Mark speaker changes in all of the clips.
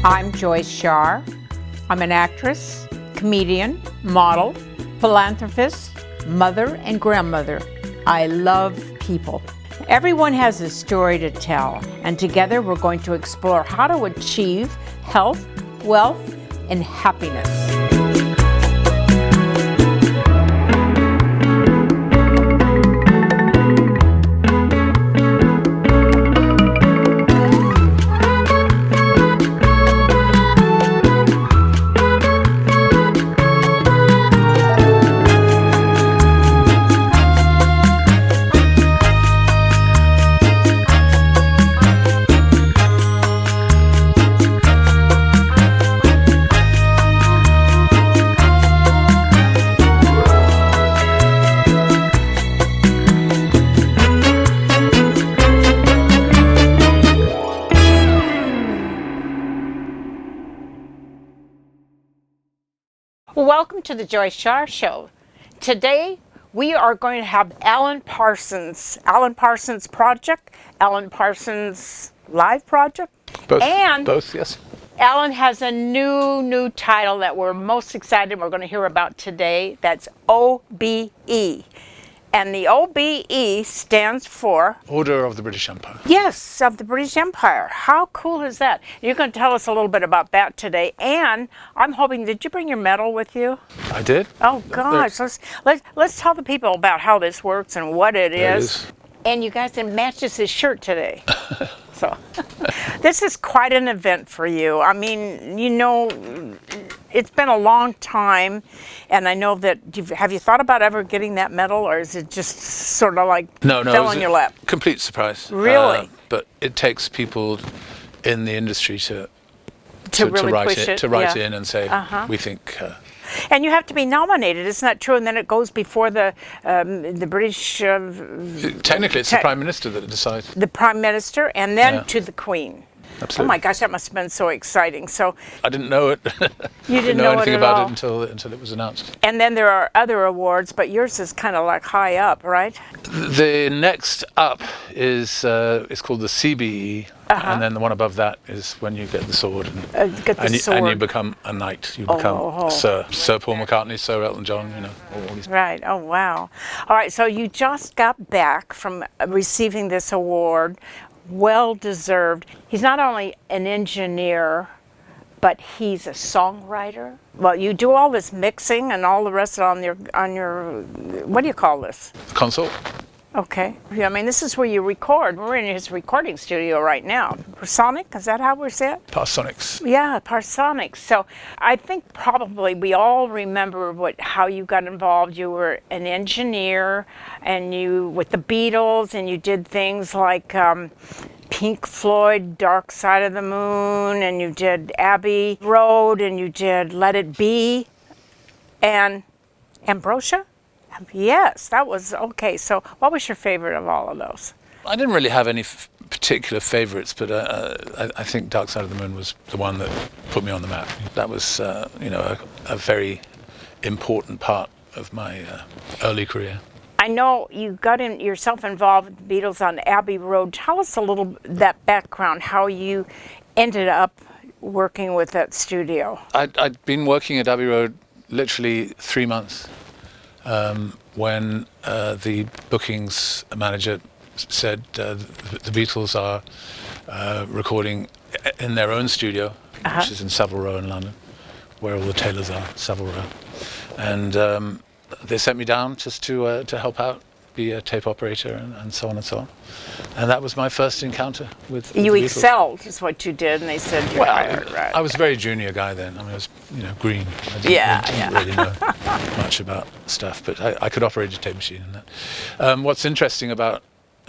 Speaker 1: I'm Joyce Shaar. I'm an actress, comedian, model, philanthropist, mother, and grandmother. I love people. Everyone has a story to tell, and together we're going to explore how to achieve health, wealth, and happiness. Welcome to the Joyce Shaar Show. Today we are going to have Alan Parsons Project, Alan Parsons Live Project.
Speaker 2: Both, yes.
Speaker 1: Alan has a new title that we're most excited we're going to hear about today. That's O.B.E. And the O.B.E. stands for?
Speaker 2: Order of the British Empire.
Speaker 1: Yes, of the British Empire. How cool is that? You're going to tell us a little bit about that today. And I'm hoping, did you bring your medal with you?
Speaker 2: I did.
Speaker 1: Oh gosh, let's tell the people about how this works and what it is. And you guys, it matches his shirt today. So this is quite an event for you. I mean, you know, it's been a long time, and I know that have you thought about ever getting that medal, or is it just sort of like fell in your lap?
Speaker 2: Complete surprise.
Speaker 1: Really?
Speaker 2: But it takes people in the industry to
Speaker 1: really
Speaker 2: write in and say, we think.
Speaker 1: And you have to be nominated, isn't that true? And then it goes before the British.
Speaker 2: Technically, it's the Prime Minister that decides.
Speaker 1: The Prime Minister, and then to the Queen.
Speaker 2: Absolutely.
Speaker 1: Oh my gosh, that must have been so exciting. So
Speaker 2: I didn't know it.
Speaker 1: You didn't know
Speaker 2: anything
Speaker 1: it at
Speaker 2: about
Speaker 1: all.
Speaker 2: it until it was announced.
Speaker 1: And then there are other awards, but yours is kind of like high up, right?
Speaker 2: The next up is it's called the CBE, and then the one above that is when you get the sword, and you become a knight. You become Sir Paul McCartney, Sir Elton John. You know, all these.
Speaker 1: Right. Oh wow. All right. So you just got back from receiving this award. Well deserved. He's not only an engineer, but he's a songwriter. Well, you do all this mixing and all the rest on your what do you call this?
Speaker 2: Console.
Speaker 1: Okay. Yeah, I mean, this is where you record. We're in his recording studio right now. Parsonic, is that how we're set?
Speaker 2: Parsonics.
Speaker 1: Yeah, Parsonics. So I think probably we all remember how you got involved. You were an engineer, and you with the Beatles, and you did things like Pink Floyd, Dark Side of the Moon, and you did Abbey Road, and you did Let It Be, and Ambrosia? Yes, that was okay. So what was your favorite of all of those?
Speaker 2: I didn't really have any particular favorites, but I think Dark Side of the Moon was the one that put me on the map. That was, a very important part of my early career.
Speaker 1: I know you got yourself involved with the Beatles on Abbey Road. Tell us a little that background, how you ended up working with that studio.
Speaker 2: I'd been working at Abbey Road literally 3 months. When the bookings manager said the Beatles are recording in their own studio, which is in Savile Row in London, where all the Taylors are, Savile Row, and they sent me down just to help out, be a tape operator, and so on and so on. And that was my first encounter with
Speaker 1: you
Speaker 2: the Beatles.
Speaker 1: Excelled is what you did, and they said you're hired, right?
Speaker 2: I was a very junior guy then. I mean, I was, green. I didn't really know much about stuff, but I could operate a tape machine and that. What's interesting about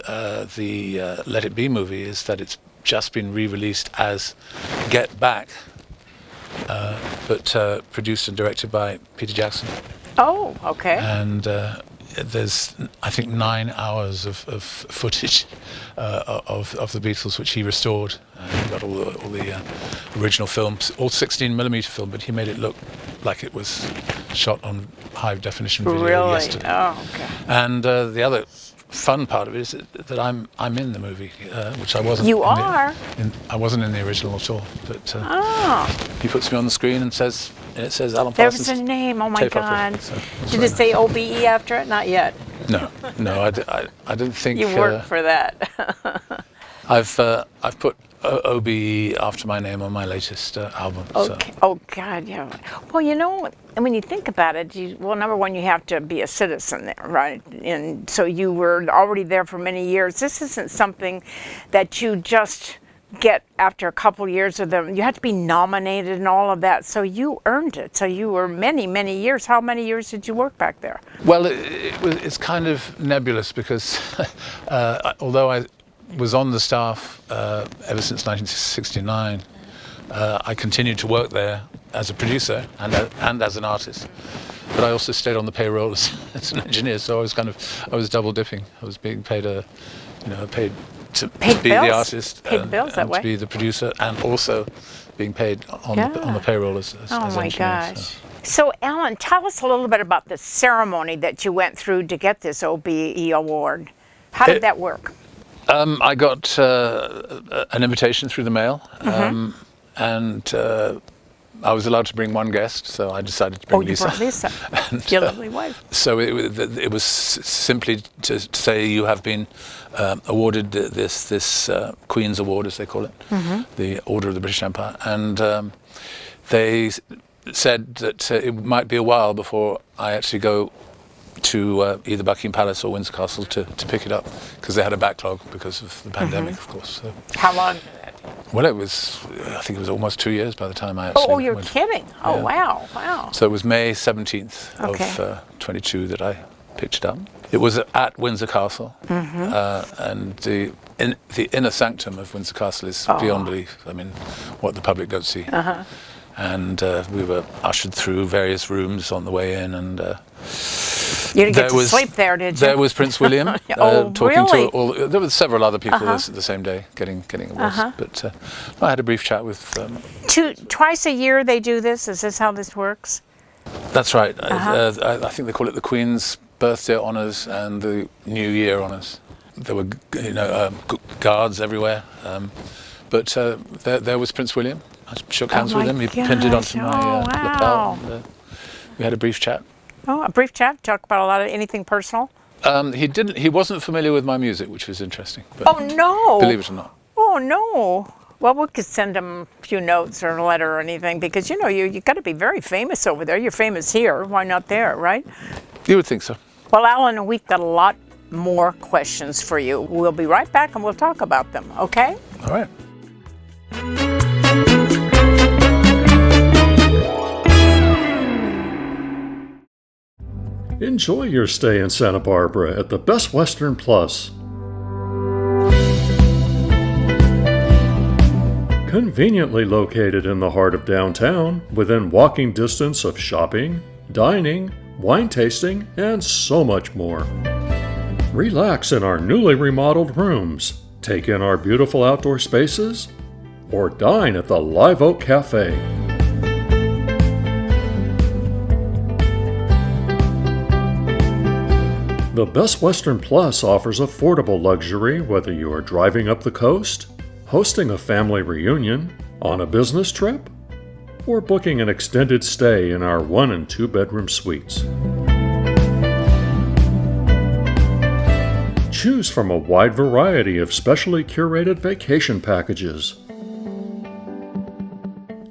Speaker 2: the Let It Be movie is that it's just been re-released as Get Back, but produced and directed by Peter Jackson.
Speaker 1: Oh, okay.
Speaker 2: And there's, I think, 9 hours of footage of the Beatles, which he restored. He got all the original films, all 16mm film, but he made it look like it was shot on high definition video yesterday.
Speaker 1: Oh, okay.
Speaker 2: And the other fun part of it is that I'm in the movie, which I wasn't.
Speaker 1: You are?
Speaker 2: I wasn't in the original at all. But
Speaker 1: Oh.
Speaker 2: he puts me on the screen and says Alan
Speaker 1: There
Speaker 2: Parsons.
Speaker 1: was a name. Oh my
Speaker 2: tape
Speaker 1: God.
Speaker 2: operator, so it's
Speaker 1: Did
Speaker 2: very
Speaker 1: it say O.B.E after it? Not yet.
Speaker 2: nice. No, I didn't think.
Speaker 1: You worked for that.
Speaker 2: I've put O.B.E after my name on my latest album.
Speaker 1: Okay. Oh God, yeah. Well, you know, when you think about it, number one, you have to be a citizen there, right? And so you were already there for many years. This isn't something that you just get after a couple years of them. You have to be nominated and all of that. So you earned it. So you were many, many years. How many years did you work back there?
Speaker 2: Well, it's kind of nebulous because although I was on the staff ever since 1969. I continued to work there as a producer and as an artist, but I also stayed on the payroll as an engineer. So I was double dipping. I was being paid paid to be the artist,
Speaker 1: paid bills that way,
Speaker 2: to be the producer, and also being paid on the payroll as
Speaker 1: oh
Speaker 2: as
Speaker 1: my
Speaker 2: engineer.
Speaker 1: gosh. So Alan, tell us a little bit about the ceremony that you went through to get this O.B.E award. How did that work?
Speaker 2: I got an invitation through the mail, and I was allowed to bring one guest, so I decided to bring Lisa.
Speaker 1: Oh, you brought Lisa, and, your lovely wife.
Speaker 2: So it was simply to say you have been awarded this Queen's Award, as they call it, the Order of the British Empire, and they said that it might be a while before I actually go to either Buckingham Palace or Windsor Castle to pick it up, because they had a backlog because of the pandemic, of course. So.
Speaker 1: How long did that take?
Speaker 2: Well, I think it was almost 2 years by the time I actually
Speaker 1: Oh, you're
Speaker 2: went.
Speaker 1: kidding. Oh, yeah. Wow.
Speaker 2: So it was May 17th of 22 that I picked it up. It was at Windsor Castle, and the inner sanctum of Windsor Castle is beyond belief. I mean, what the public don't see. And we were ushered through various rooms on the way in, and
Speaker 1: you didn't get to sleep there, did you?
Speaker 2: There was Prince William talking
Speaker 1: really?
Speaker 2: to all. There were several other people the same day getting awards, but I had a brief chat with.
Speaker 1: Twice a year they do this. Is this how this works?
Speaker 2: That's right. I think they call it the Queen's Birthday Honours and the New Year Honours. There were guards everywhere, but there was Prince William. I shook hands with him. He pinned it onto my lapel. And, we had a brief chat.
Speaker 1: Oh, a brief chat. Talk about anything personal.
Speaker 2: He wasn't familiar with my music, which was interesting. But
Speaker 1: oh no!
Speaker 2: Believe it or not.
Speaker 1: Oh no! Well, we could send him a few notes or a letter or anything, because you got to be very famous over there. You're famous here. Why not there, right?
Speaker 2: You would think so.
Speaker 1: Well, Alan, we've got a lot more questions for you. We'll be right back and we'll talk about them. Okay?
Speaker 2: All right.
Speaker 3: Enjoy your stay in Santa Barbara at the Best Western Plus. Conveniently located in the heart of downtown, within walking distance of shopping, dining, wine tasting, and so much more. Relax in our newly remodeled rooms, take in our beautiful outdoor spaces, or dine at the Live Oak Cafe. The Best Western Plus offers affordable luxury whether you are driving up the coast, hosting a family reunion, on a business trip, or booking an extended stay in our 1- and 2-bedroom suites. Choose from a wide variety of specially curated vacation packages.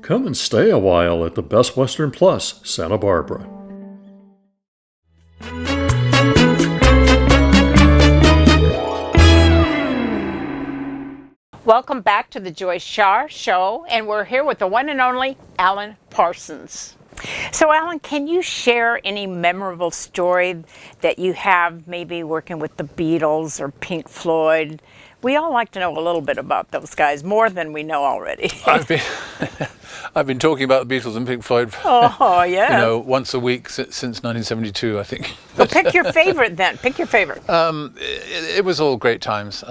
Speaker 3: Come and stay a while at the Best Western Plus, Santa Barbara.
Speaker 1: Welcome back to the Joyce Shaar Show, and we're here with the one and only Alan Parsons. So, Alan, can you share any memorable story that you have, maybe working with the Beatles or Pink Floyd? We all like to know a little bit about those guys, more than we know already.
Speaker 2: I've been talking about the Beatles and Pink Floyd.
Speaker 1: Oh, yeah.
Speaker 2: Once a week since 1972, I think.
Speaker 1: Well, pick your favorite then. Pick your favorite.
Speaker 2: It was all great times.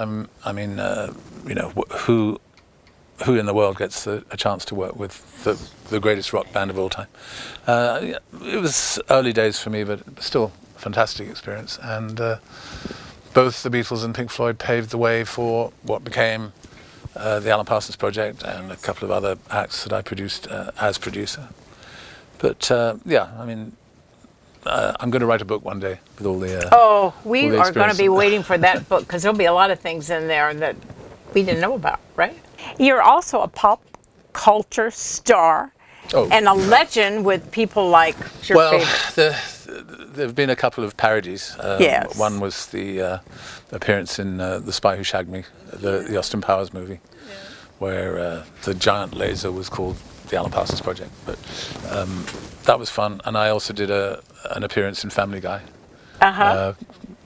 Speaker 2: Who in the world gets a chance to work with the greatest rock band of all time? It was early days for me, but still a fantastic experience. And both the Beatles and Pink Floyd paved the way for what became the Alan Parsons Project and a couple of other acts that I produced as producer. But yeah, I mean, I'm going to write a book one day with all the.
Speaker 1: We
Speaker 2: all the
Speaker 1: are going to be
Speaker 2: experience.
Speaker 1: waiting for that book because there'll be a lot of things in there that we didn't know about, right? You're also a pop culture star and a legend with people like your favorite.
Speaker 2: There have been a couple of parodies.
Speaker 1: Yes.
Speaker 2: One was the appearance in The Spy Who Shagged Me, the Austin Powers movie, where the giant laser was called the Alan Parsons Project. But that was fun. And I also did an appearance in Family Guy,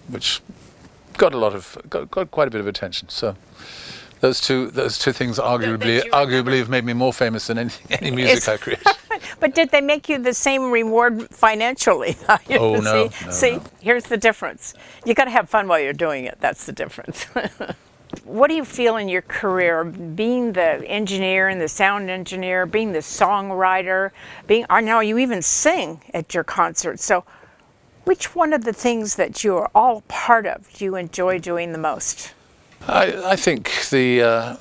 Speaker 2: which got quite a bit of attention. So those two things arguably have made me more famous than any music I create.
Speaker 1: But did they make you the same reward financially?
Speaker 2: Oh, no.
Speaker 1: See, here's the difference. You got to have fun while you're doing it. That's the difference. What do you feel in your career, being the engineer and the sound engineer, being the songwriter, now you even sing at your concerts. So which one of the things that you're all part of do you enjoy doing the most?
Speaker 2: I think the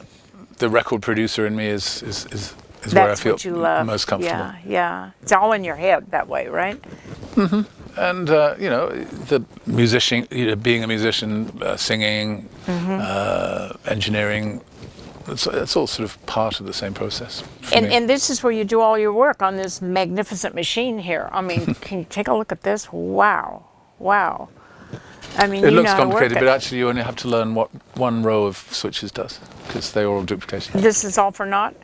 Speaker 2: record producer in me is where I feel
Speaker 1: what you love.
Speaker 2: most comfortable.
Speaker 1: Yeah. It's all in your head that way, right?
Speaker 2: Mm-hmm. And the musician, being a musician, singing, engineering, it's all sort of part of the same process.
Speaker 1: And this is where you do all your work on this magnificent machine here. I mean, can you take a look at this? Wow. I mean,
Speaker 2: it looks complicated, but actually you only have to learn what one row of switches does, because they're all duplicated.
Speaker 1: This is all for naught?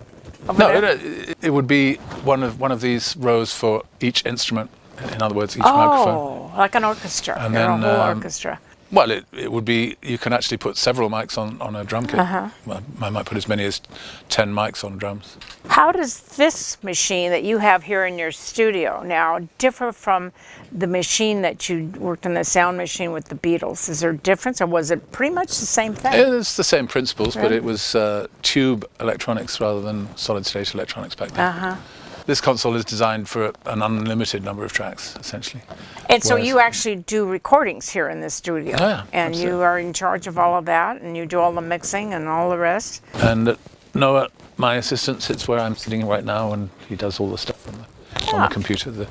Speaker 2: It would be one of these rows for each instrument. In other words, each microphone.
Speaker 1: Oh, like an orchestra.
Speaker 2: And
Speaker 1: a
Speaker 2: then,
Speaker 1: whole orchestra.
Speaker 2: Well, it would be, you can actually put several mics on a drum kit. Well, I might put as many as 10 mics on drums.
Speaker 1: How does this machine that you have here in your studio now differ from the machine that you worked on, the sound machine with the Beatles? Is there a difference, or was it pretty much the same thing?
Speaker 2: It's the same principles, but it was tube electronics rather than solid-state electronics back then. This console is designed for an unlimited number of tracks, essentially.
Speaker 1: And so you actually do recordings here in the studio.
Speaker 2: Oh, yeah,
Speaker 1: and
Speaker 2: absolutely.
Speaker 1: You are in charge of all of that, and you do all the mixing and all the rest.
Speaker 2: And Noah, my assistant, sits where I'm sitting right now, and he does all the stuff on the computer.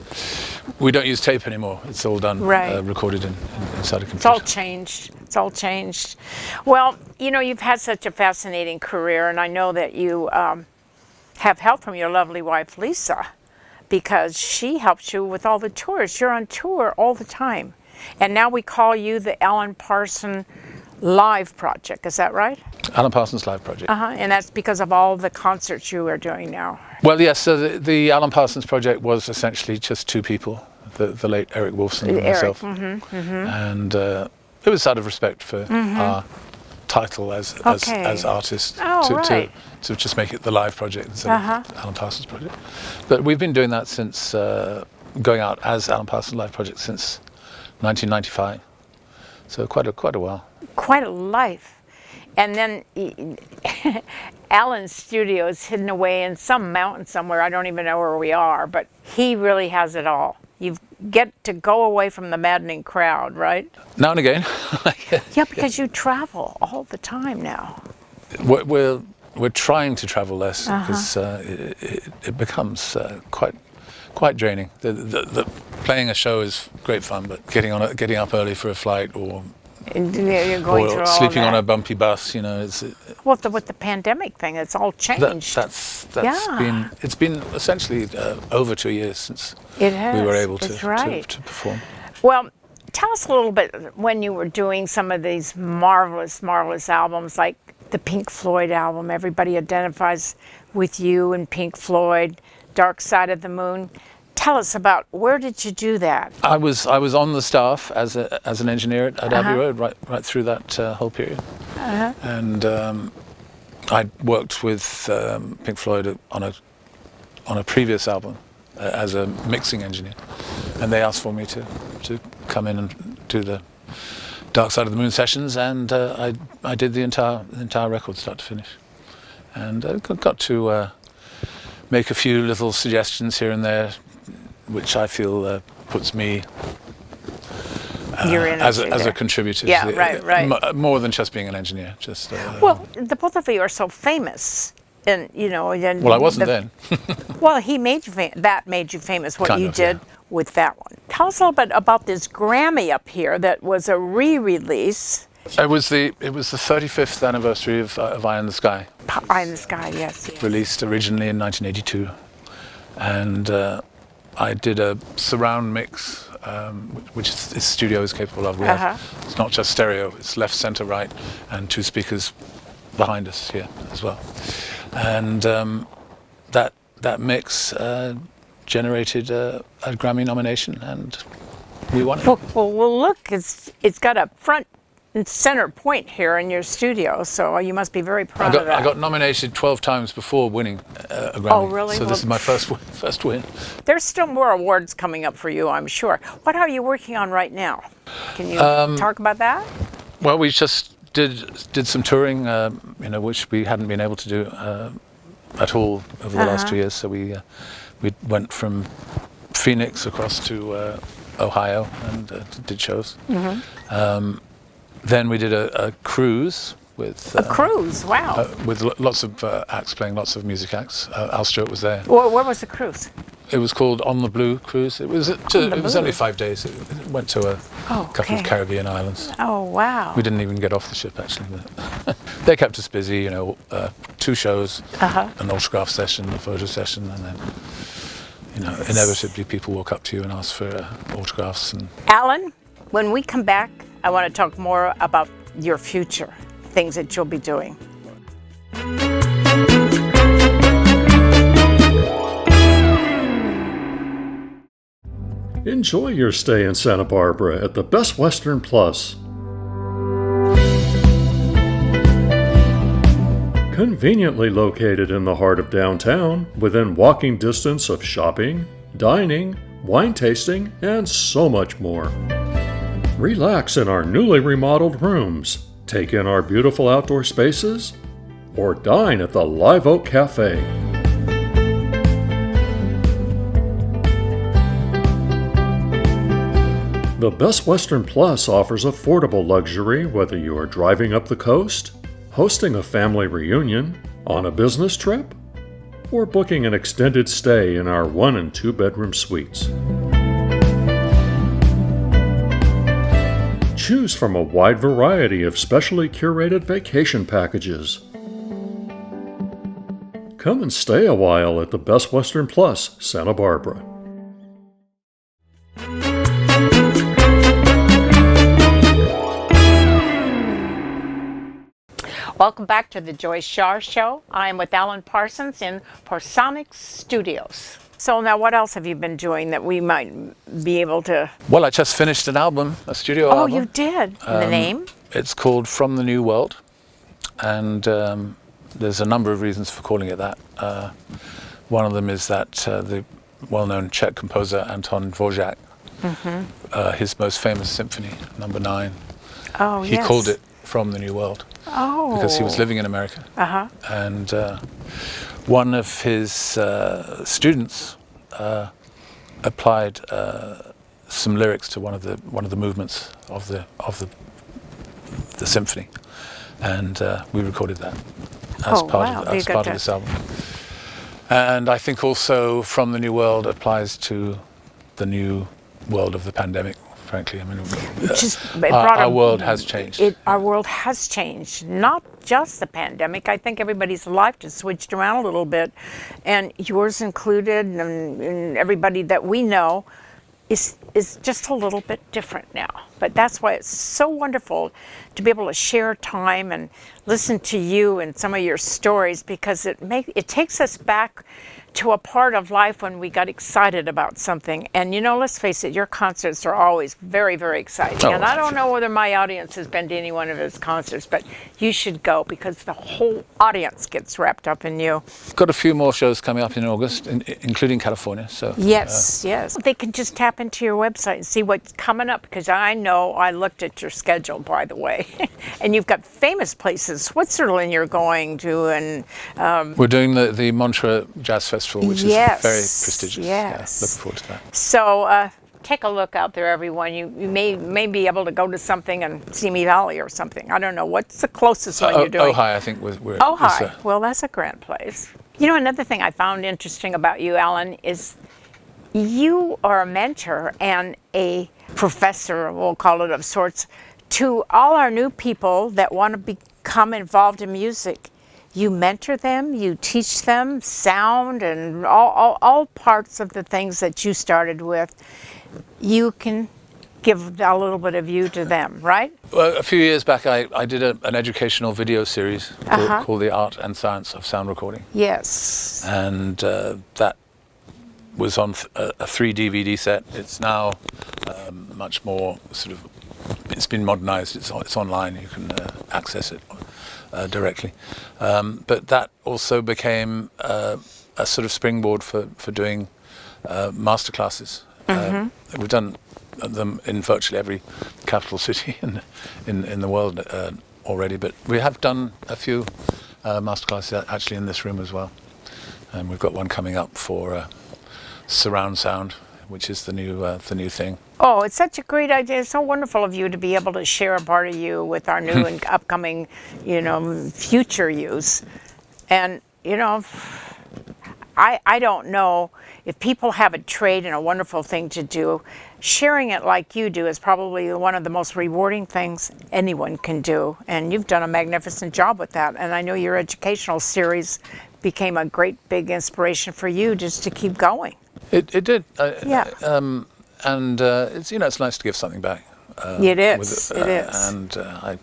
Speaker 2: We don't use tape anymore. It's all done, recorded inside a computer.
Speaker 1: It's all changed. Well, you've had such a fascinating career, and I know that you have help from your lovely wife, Lisa, because she helps you with all the tours. You're on tour all the time. And now we call you the Alan Parsons Live Project. Is that right?
Speaker 2: Alan Parsons Live Project.
Speaker 1: And that's because of all the concerts you are doing now.
Speaker 2: Well, yes. So the Alan Parsons Project was essentially just two people, the late Eric Wolfson and myself. And it was out of respect for our title as artists to just make it the Live Project instead of Alan Parsons Project. But we've been doing that since going out as Alan Parsons Live Project since 1995. So quite a while.
Speaker 1: Quite a life. And then Alan's studio is hidden away in some mountain somewhere. I don't even know where we are, but he really has it all. You get to go away from the maddening crowd, right?
Speaker 2: Now and again.
Speaker 1: Yeah, because you travel all the time now.
Speaker 2: We're trying to travel less because it becomes quite draining. The playing a show is great fun, but getting up early for a flight or
Speaker 1: you're going through all
Speaker 2: sleeping
Speaker 1: that.
Speaker 2: On a bumpy bus, it's.
Speaker 1: Well, with the pandemic thing, it's all changed.
Speaker 2: That's been essentially over 2 years since we were able to perform.
Speaker 1: Well, tell us a little bit when you were doing some of these marvelous albums, like the Pink Floyd album. Everybody identifies with you and Pink Floyd, Dark Side of the Moon. Tell us about, where did you do that?
Speaker 2: I was on the staff as an engineer at Abbey Road right through that whole period, and I worked with Pink Floyd on a previous album as a mixing engineer, and they asked for me to come in and do the Dark Side of the Moon sessions, and I did the entire record start to finish, and got to make a few little suggestions here and there, which I feel puts me
Speaker 1: You're in
Speaker 2: as
Speaker 1: it
Speaker 2: a contributor.
Speaker 1: Yeah, right.
Speaker 2: More than just being an engineer. Just
Speaker 1: Well, the both of you are so famous, and And
Speaker 2: well, I wasn't then.
Speaker 1: Well, he made you that made you famous. What
Speaker 2: Kind
Speaker 1: you
Speaker 2: of,
Speaker 1: did with that one. Tell us a little bit about this Grammy up here that was a re-release.
Speaker 2: It was the 35th anniversary of Eye in the Sky.
Speaker 1: Eye in the Sky, yes.
Speaker 2: Released originally in 1982, and I did a surround mix, which this studio is capable of. It's not just stereo; it's left, center, right, and 2 speakers behind us here as well. And that mix generated a Grammy nomination, and we won it.
Speaker 1: Well, look, it's got a front and center point here in your studio, so you must be very proud of that.
Speaker 2: I got nominated 12 times before winning a Grammy.
Speaker 1: Oh, really?
Speaker 2: So this is my first win.
Speaker 1: There's still more awards coming up for you, I'm sure. What are you working on right now? Can you talk about that?
Speaker 2: Well, we just did some touring, which we hadn't been able to do at all over the last 2 years. So we went from Phoenix across to Ohio and did shows. Then we did a cruise with
Speaker 1: a cruise. Wow!
Speaker 2: With lots of acts playing, lots of music acts. Al Stewart was there.
Speaker 1: Where was the cruise?
Speaker 2: It was called On the Blue Cruise. It was only 5 days. It went to a couple of Caribbean islands.
Speaker 1: Oh wow!
Speaker 2: We didn't even get off the ship actually. But they kept us busy. 2 shows, an autograph session, a photo session, and then inevitably people walk up to you and ask for autographs. And
Speaker 1: Alan, when we come back, I want to talk more about your future, things that you'll be doing.
Speaker 3: Enjoy your stay in Santa Barbara at the Best Western Plus. Conveniently located in the heart of downtown, within walking distance of shopping, dining, wine tasting, and so much more. Relax in our newly remodeled rooms, take in our beautiful outdoor spaces, or dine at the Live Oak Cafe. The Best Western Plus offers affordable luxury whether you are driving up the coast, hosting a family reunion, on a business trip, or booking an extended stay in our 1 and 2 bedroom suites. Choose from a wide variety of specially curated vacation packages. Come and stay a while at the Best Western Plus, Santa Barbara.
Speaker 1: Welcome back to the Joyce Shaar Show. I am with Alan Parsons in Parsonic Studios. So now what else have you been doing that we might be able to...
Speaker 2: Well, I just finished an album, a studio album.
Speaker 1: Oh, you did? And the name?
Speaker 2: It's called From the New World. And there's a number of reasons for calling it that. One of them is that the well-known Czech composer Anton Dvořák, his most famous symphony, number 9, he called it From the New World.
Speaker 1: Oh.
Speaker 2: Because he was living in America. And one of his students applied some lyrics to one of the movements of the symphony, and we recorded that as part of this album. And I think also From the New World applies to the new world of the pandemic. Frankly, I mean, our world has changed.
Speaker 1: Our world has changed, not just the pandemic. I think everybody's life has switched around a little bit, and yours included, and everybody that we know is just a little bit different now. But that's why it's so wonderful to be able to share time and listen to you and some of your stories, because it takes us back to a part of life when we got excited about something. And let's face it, your concerts are always very, very exciting. And I don't know whether my audience has been to any one of his concerts, but you should go because the whole audience gets wrapped up in you.
Speaker 2: Got a few more shows coming up in August, including California. So
Speaker 1: yes. They can just tap into your website and see what's coming up, because I know I looked at your schedule, by the way. And you've got famous places, Switzerland you're going to, and
Speaker 2: we're doing the Montreux Jazz Festival, which is very prestigious.
Speaker 1: Yes.
Speaker 2: Yeah, looking forward to that.
Speaker 1: So take a look out there, everyone. You may be able to go to something in Simi Valley or something. I don't know. What's the closest one you're doing?
Speaker 2: Ojai, I think. We're
Speaker 1: Ojai. Well, that's a grand place. You know, another thing I found interesting about you, Alan, is you are a mentor and a professor, we'll call it of sorts, to all our new people that want to become involved in music. You mentor them, you teach them sound and all parts of the things that you started with. You can give a little bit of you to them, right?
Speaker 2: Well, a few years back, I did an educational video series called The Art and Science of Sound Recording.
Speaker 1: Yes.
Speaker 2: And that was on a 3 DVD set. It's now much more sort of, it's been modernized, it's online, you can access it directly. But that also became a sort of springboard for doing masterclasses. We've done them in virtually every capital city in the world already, but we have done a few masterclasses actually in this room as well. And we've got one coming up for surround sound, which is the new thing.
Speaker 1: Oh, it's such a great idea. It's so wonderful of you to be able to share a part of you with our new and upcoming, future use. And, I don't know if people have a trade and a wonderful thing to do. Sharing it like you do is probably one of the most rewarding things anyone can do. And you've done a magnificent job with that. And I know your educational series became a great big inspiration for you just to keep going.
Speaker 2: It did.
Speaker 1: Yeah.
Speaker 2: And it's it's nice to give something back.
Speaker 1: It is. It is.
Speaker 2: And I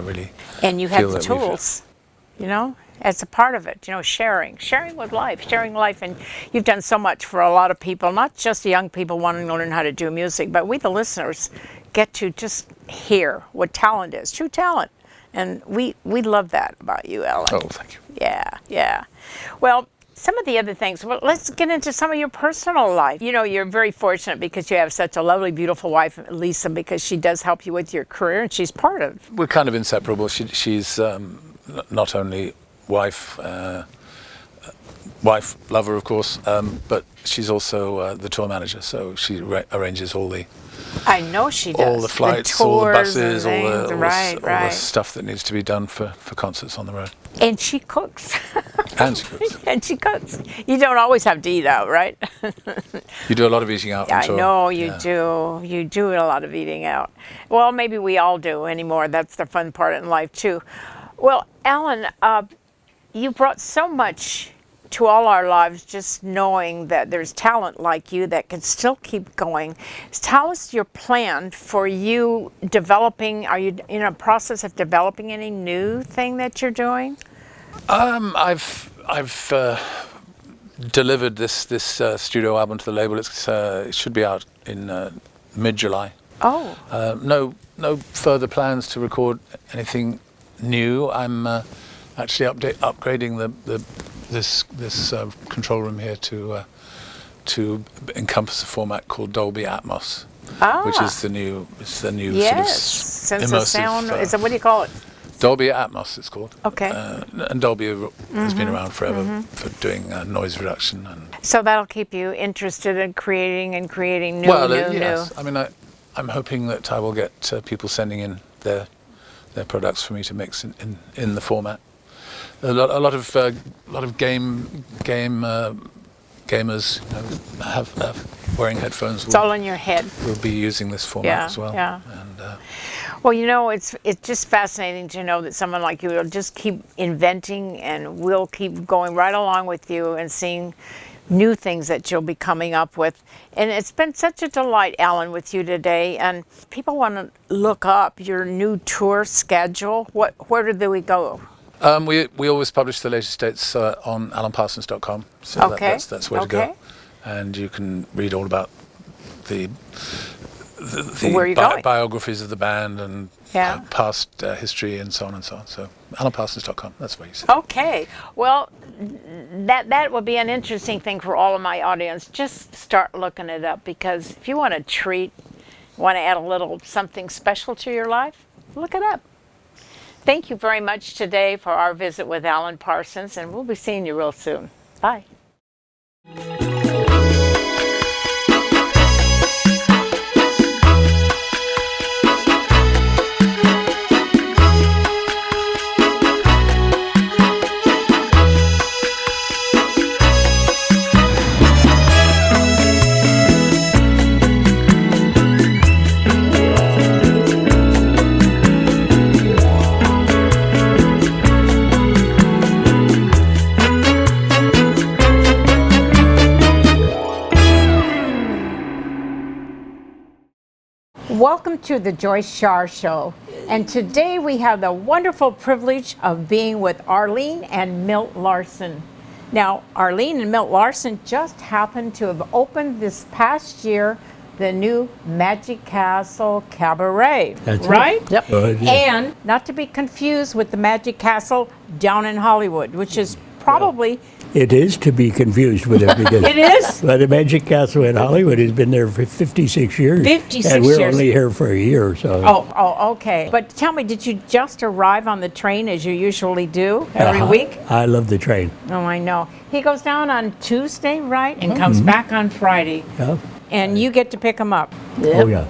Speaker 2: really.
Speaker 1: And you have the tools, as a part of it. Sharing with life, sharing life, and you've done so much for a lot of people, not just the young people wanting to learn how to do music, but we, the listeners, get to just hear what talent is, true talent, and we love that about you, Alan.
Speaker 2: Oh, thank you.
Speaker 1: Yeah. Well, some of the other things, let's get into some of your personal life. You're very fortunate because you have such a lovely, beautiful wife, Lisa, because she does help you with your career, and she's part of.
Speaker 2: We're kind of inseparable. She's not only wife, lover, of course, but she's also the tour manager, so she arranges all the.
Speaker 1: I know she does.
Speaker 2: All the flights, all the buses, all
Speaker 1: the
Speaker 2: stuff that needs to be done for concerts on the road.
Speaker 1: And she cooks.
Speaker 2: And she cooks.
Speaker 1: And she cooks. You don't always have to eat out, right?
Speaker 2: You do a lot of eating out.
Speaker 1: I know you do. You do a lot of eating out. Well, maybe we all do anymore. That's the fun part in life, too. Well, Alan, you brought so much to all our lives, just knowing that there's talent like you that can still keep going. Tell us your plan for you developing. Are you in a process of developing any new thing that you're doing?
Speaker 2: I've delivered this studio album to the label. It should be out in mid-July.
Speaker 1: Oh.
Speaker 2: No further plans to record anything new. I'm actually upgrading this control room here to encompass a format called Dolby Atmos, which is the new
Speaker 1: yes,
Speaker 2: sort of
Speaker 1: sense of sound. Is that, what do you call it?
Speaker 2: Dolby Atmos, it's called.
Speaker 1: Okay.
Speaker 2: And Dolby has been around forever for doing noise reduction.
Speaker 1: So that'll keep you interested in creating new.
Speaker 2: Yes. I mean, I'm hoping that I will get people sending in their products for me to mix in the format. A lot of gamers have wearing headphones.
Speaker 1: It's all in your head.
Speaker 2: We'll be using this format as well.
Speaker 1: Yeah.
Speaker 2: And,
Speaker 1: well, it's just fascinating to know that someone like you will just keep inventing, and we'll keep going right along with you and seeing new things that you'll be coming up with. And it's been such a delight, Alan, with you today. And people want to look up your new tour schedule. Where do we go?
Speaker 2: We always publish the latest dates on alanparsons.com, so that's where to go, and you can read all about the biographies of the band and past history and so on and so on. So alanparsons.com, that's where you see.
Speaker 1: Okay, well, that would be an interesting thing for all of my audience. Just start looking it up, because if you want a treat, want to add a little something special to your life, look it up. Thank you very much today for our visit with Alan Parsons, and we'll be seeing you real soon. Bye. Welcome to the Joyce Shaar Show. And today we have the wonderful privilege of being with Arlene and Milt Larson. Now, Arlene and Milt Larson just happened to have opened this past year the new Magic Castle Cabaret,
Speaker 4: That's
Speaker 1: right?
Speaker 4: it. Yep.
Speaker 1: And not to be confused with the Magic Castle down in Hollywood, which is probably...
Speaker 4: It is to be confused with it because
Speaker 1: It is?
Speaker 4: But the Magic Castle in Hollywood has been there for 56 years.
Speaker 1: 56
Speaker 4: and we're
Speaker 1: years.
Speaker 4: only here for a year, so.
Speaker 1: Oh, okay. But tell me, did you just arrive on the train as you usually do every week?
Speaker 4: I love the train.
Speaker 1: Oh, I know. He goes down on Tuesday, right? And comes back on Friday.
Speaker 4: Yeah.
Speaker 1: And you get to pick him up.
Speaker 4: Oh, yeah.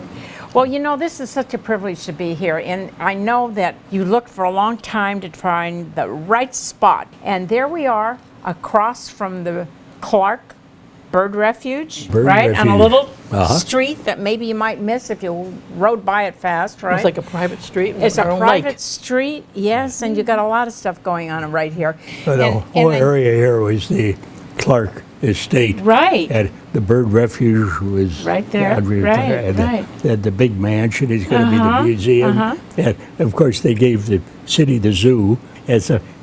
Speaker 1: Well, you know, this is such a privilege to be here. And I know that you looked for a long time to find the right spot. And there we are, across from the Clark Bird Refuge,
Speaker 4: Bird
Speaker 1: right? On a
Speaker 4: Refuge.
Speaker 1: little street that maybe you might miss if you rode by it fast, right?
Speaker 5: It's like a private street. with
Speaker 1: It's a
Speaker 5: our own
Speaker 1: private
Speaker 5: lake.
Speaker 1: street, yes, and you got a lot of stuff going on right here.
Speaker 4: But the
Speaker 1: And
Speaker 4: whole
Speaker 1: then-
Speaker 4: area here was the Clark Estate.
Speaker 1: Right.
Speaker 4: And the Bird Refuge was
Speaker 1: Right there,
Speaker 4: and
Speaker 1: right, right.
Speaker 4: The big mansion is going to be the museum. And of course, they gave the city the zoo.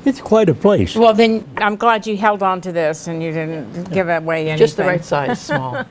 Speaker 4: It's quite a place.
Speaker 1: Well, then I'm glad you held on to this and you didn't give away anything.
Speaker 5: Just the right size, small.